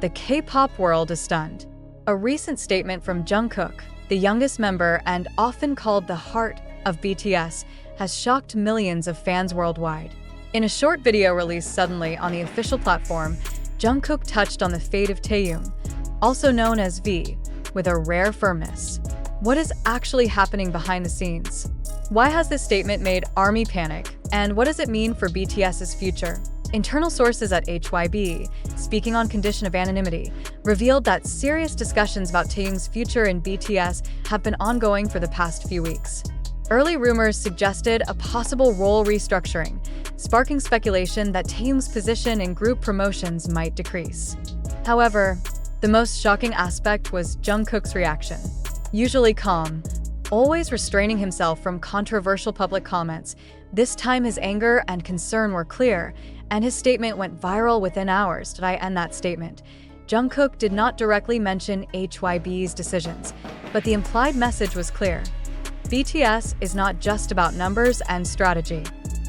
the K-pop world is stunned. A recent statement from Jungkook, the youngest member and often called the heart of BTS, has shocked millions of fans worldwide. In a short video released suddenly on the official platform, Jungkook touched on the fate of Taehyung, also known as V, with a rare firmness. What is actually happening behind the scenes? Why has this statement made ARMY panic? And what does it mean for BTS's future? Internal sources at HYBE, speaking on condition of anonymity, revealed that serious discussions about Taehyung's future in BTS have been ongoing for the past few weeks. Early rumors suggested a possible role restructuring, sparking speculation that Taehyung's position in group promotions might decrease. However, the most shocking aspect was Jungkook's reaction. Usually calm, always restraining himself from controversial public comments, this time his anger and concern were clear, and his statement went viral within hours. Did I end that statement? Jungkook did not directly mention HYBE's decisions, but the implied message was clear. BTS is not just about numbers and strategy.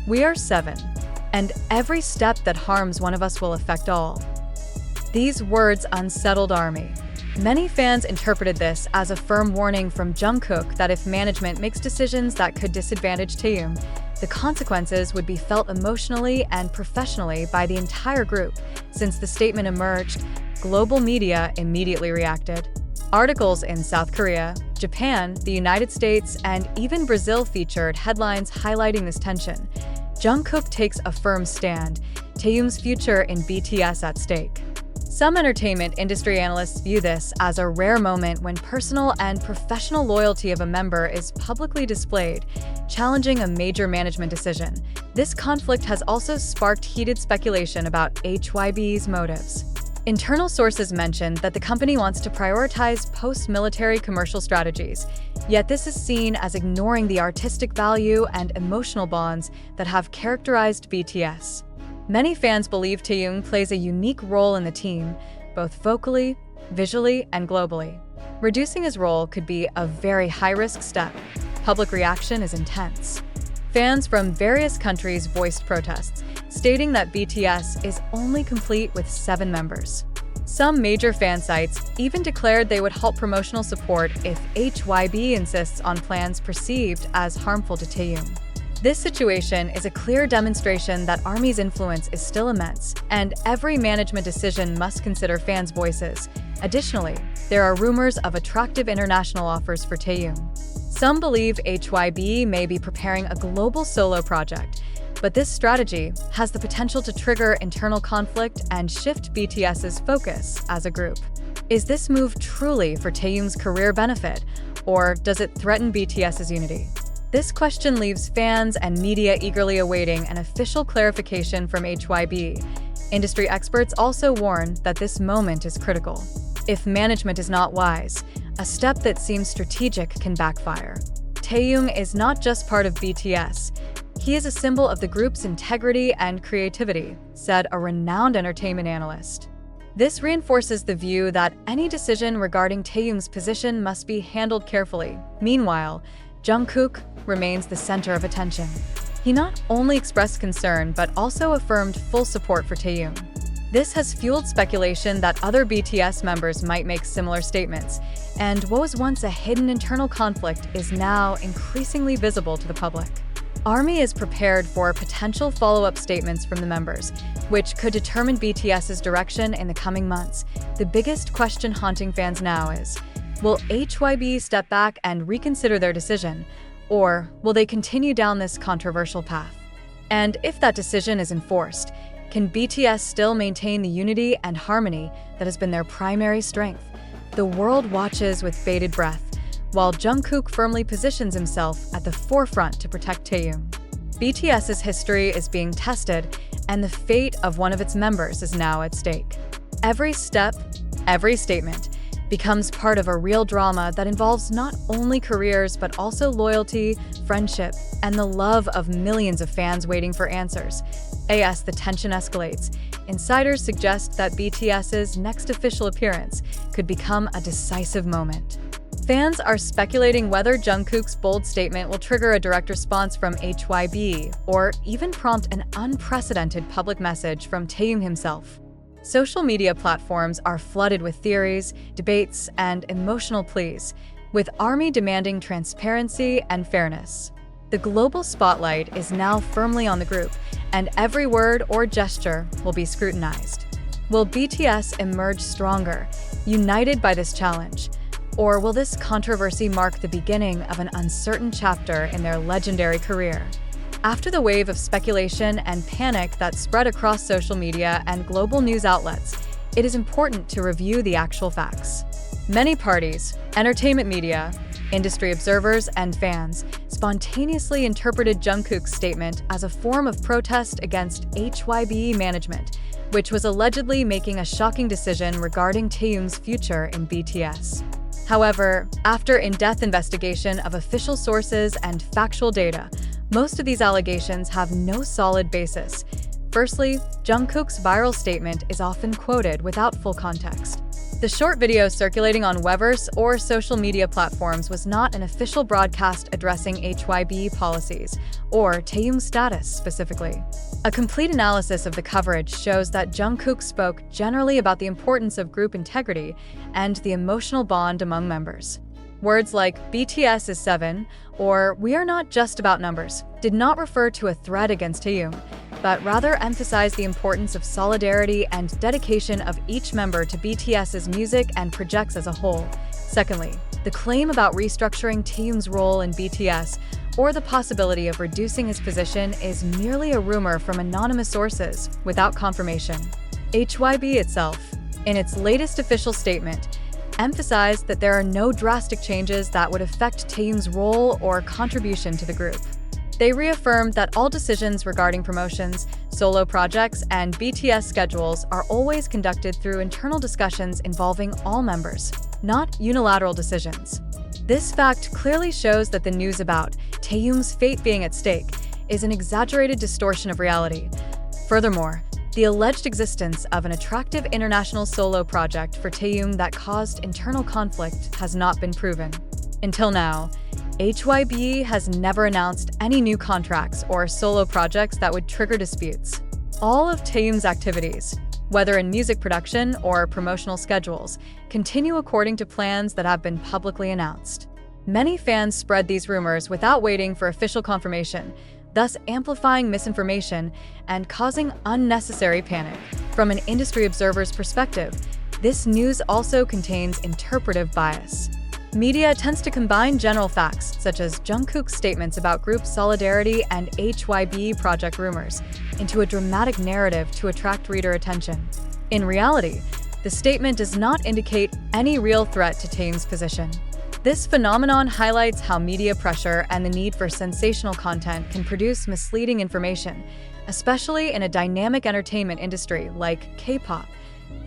We are 7, and every step that harms one of us will affect all. These words unsettled ARMY. Many fans interpreted this as a firm warning from Jungkook that if management makes decisions that could disadvantage Taehyung, the consequences would be felt emotionally and professionally by the entire group. Since the statement emerged, global media immediately reacted. Articles in South Korea, Japan, the United States, and even Brazil featured headlines highlighting this tension. Jungkook takes a firm stand, Taehyung's future in BTS at stake. Some entertainment industry analysts view this as a rare moment when personal and professional loyalty of a member is publicly displayed, challenging a major management decision. This conflict has also sparked heated speculation about HYBE's motives. Internal sources mentioned that the company wants to prioritize post-military commercial strategies, yet this is seen as ignoring the artistic value and emotional bonds that have characterized BTS. Many fans believe Taehyung plays a unique role in the team, both vocally, visually, and globally. Reducing his role could be a very high-risk step. Public reaction is intense. Fans from various countries voiced protests, stating that BTS is only complete with 7 members. Some major fan sites even declared they would halt promotional support if HYBE insists on plans perceived as harmful to Taehyung. This situation is a clear demonstration that ARMY's influence is still immense, and every management decision must consider fans' voices. Additionally, there are rumors of attractive international offers for Taehyung. Some believe HYBE may be preparing a global solo project, but this strategy has the potential to trigger internal conflict and shift BTS's focus as a group. Is this move truly for Taehyung's career benefit, or does it threaten BTS's unity? This question leaves fans and media eagerly awaiting an official clarification from HYBE. Industry experts also warn that this moment is critical. If management is not wise, a step that seems strategic can backfire. Taehyung is not just part of BTS. He is a symbol of the group's integrity and creativity, said a renowned entertainment analyst. This reinforces the view that any decision regarding Taehyung's position must be handled carefully. Meanwhile, Jungkook remains the center of attention. He not only expressed concern but also affirmed full support for Taehyung. This has fueled speculation that other BTS members might make similar statements, and what was once a hidden internal conflict is now increasingly visible to the public. ARMY is prepared for potential follow-up statements from the members, which could determine BTS's direction in the coming months. The biggest question haunting fans now is, will HYBE step back and reconsider their decision, or will they continue down this controversial path? And if that decision is enforced, can BTS still maintain the unity and harmony that has been their primary strength? The world watches with bated breath, while Jungkook firmly positions himself at the forefront to protect Taehyung. BTS's history is being tested, and the fate of one of its members is now at stake. Every step, every statement, becomes part of a real drama that involves not only careers but also loyalty, friendship, and the love of millions of fans waiting for answers. As the tension escalates, insiders suggest that BTS's next official appearance could become a decisive moment. Fans are speculating whether Jungkook's bold statement will trigger a direct response from HYBE or even prompt an unprecedented public message from Taehyung himself. Social media platforms are flooded with theories, debates, and emotional pleas, with ARMY demanding transparency and fairness. The global spotlight is now firmly on the group, and every word or gesture will be scrutinized. Will BTS emerge stronger, united by this challenge? Or will this controversy mark the beginning of an uncertain chapter in their legendary career? After the wave of speculation and panic that spread across social media and global news outlets, it is important to review the actual facts. Many parties, entertainment media, industry observers, and fans spontaneously interpreted Jungkook's statement as a form of protest against HYBE management, which was allegedly making a shocking decision regarding Taehyung's future in BTS. However, after in-depth investigation of official sources and factual data, most of these allegations have no solid basis. Firstly, Jungkook's viral statement is often quoted without full context. The short video circulating on weverse or social media platforms was not an official broadcast addressing HYBE policies, or Taehyung's status specifically. A complete analysis of the coverage shows that Jungkook spoke generally about the importance of group integrity and the emotional bond among members. Words like BTS is 7 or we are not just about numbers did not refer to a threat against Taehyung, but rather emphasized the importance of solidarity and dedication of each member to BTS's music and projects as a whole. Secondly, the claim about restructuring Taehyung's role in BTS or the possibility of reducing his position is merely a rumor from anonymous sources without confirmation. HYBE itself, in its latest official statement, emphasized that there are no drastic changes that would affect Taehyung's role or contribution to the group. They reaffirmed that all decisions regarding promotions, solo projects, and BTS schedules are always conducted through internal discussions involving all members, not unilateral decisions. This fact clearly shows that the news about Taehyung's fate being at stake is an exaggerated distortion of reality. Furthermore, the alleged existence of an attractive international solo project for Taehyung that caused internal conflict has not been proven. Until now, HYBE has never announced any new contracts or solo projects that would trigger disputes. All of Taehyung's activities, whether in music production or promotional schedules, continue according to plans that have been publicly announced. Many fans spread these rumors without waiting for official confirmation, thus amplifying misinformation and causing unnecessary panic. From an industry observer's perspective, this news also contains interpretive bias. Media tends to combine general facts, such as Jungkook's statements about group solidarity and HYBE project rumors, into a dramatic narrative to attract reader attention. In reality, the statement does not indicate any real threat to Taehyung's position. This phenomenon highlights how media pressure and the need for sensational content can produce misleading information, especially in a dynamic entertainment industry like K-pop.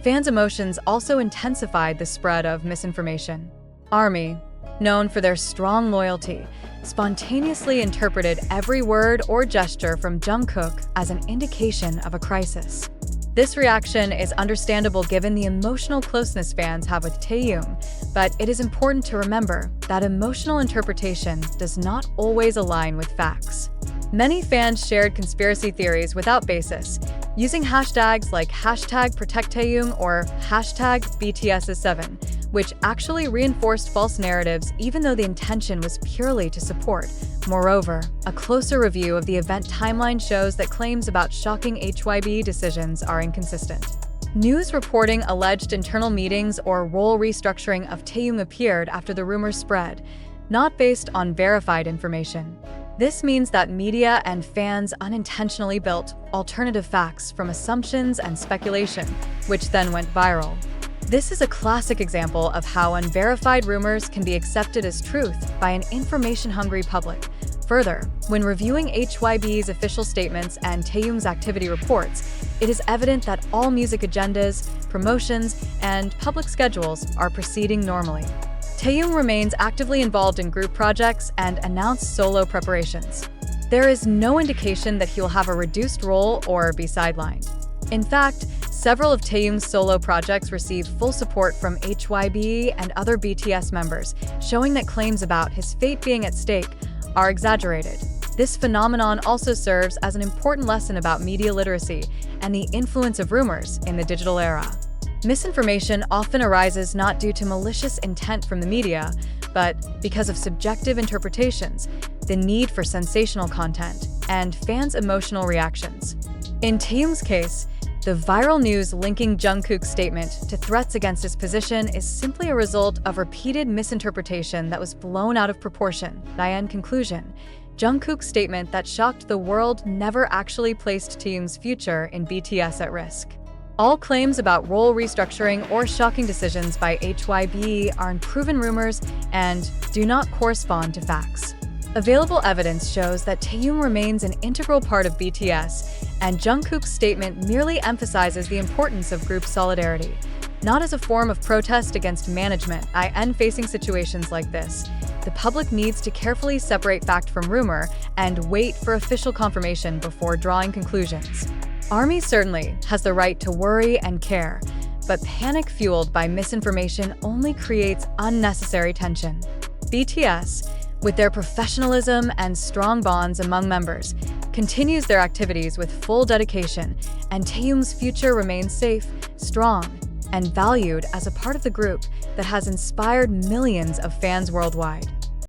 Fans' emotions also intensified the spread of misinformation. ARMY, known for their strong loyalty, spontaneously interpreted every word or gesture from Jungkook as an indication of a crisis. This reaction is understandable given the emotional closeness fans have with Taehyung, but it is important to remember that emotional interpretation does not always align with facts. Many fans shared conspiracy theories without basis, using hashtags like #ProtectTaehyung or #BTS7, which actually reinforced false narratives even though the intention was purely to support. Moreover, a closer review of the event timeline shows that claims about shocking HYBE decisions are inconsistent. News reporting alleged internal meetings or role restructuring of Taehyung appeared after the rumors spread, not based on verified information. This means that media and fans unintentionally built alternative facts from assumptions and speculation, which then went viral. This is a classic example of how unverified rumors can be accepted as truth by an information-hungry public. Further, when reviewing HYBE's official statements and Taehyung's activity reports, it is evident that all music agendas, promotions, and public schedules are proceeding normally. Taehyung remains actively involved in group projects and announced solo preparations. There is no indication that he'll have a reduced role or be sidelined. In fact, several of Taehyung's solo projects received full support from HYBE and other BTS members, showing that claims about his fate being at stake are exaggerated. This phenomenon also serves as an important lesson about media literacy and the influence of rumors in the digital era. Misinformation often arises not due to malicious intent from the media, but because of subjective interpretations, the need for sensational content, and fans' emotional reactions. In Taehyung's case, the viral news linking Jungkook's statement to threats against his position is simply a result of repeated misinterpretation that was blown out of proportion. In conclusion, Jungkook's statement that shocked the world never actually placed Taehyung's future in BTS at risk. All claims about role restructuring or shocking decisions by HYBE are unproven rumors and do not correspond to facts. Available evidence shows that Taehyung remains an integral part of BTS, and Jungkook's statement merely emphasizes the importance of group solidarity, not as a form of protest against management. In facing situations like this, the public needs to carefully separate fact from rumor and wait for official confirmation before drawing conclusions. ARMY certainly has the right to worry and care, but panic fueled by misinformation only creates unnecessary tension. BTS, with their professionalism and strong bonds among members, continues their activities with full dedication, and Taehyung's future remains safe, strong, and valued as a part of the group that has inspired millions of fans worldwide.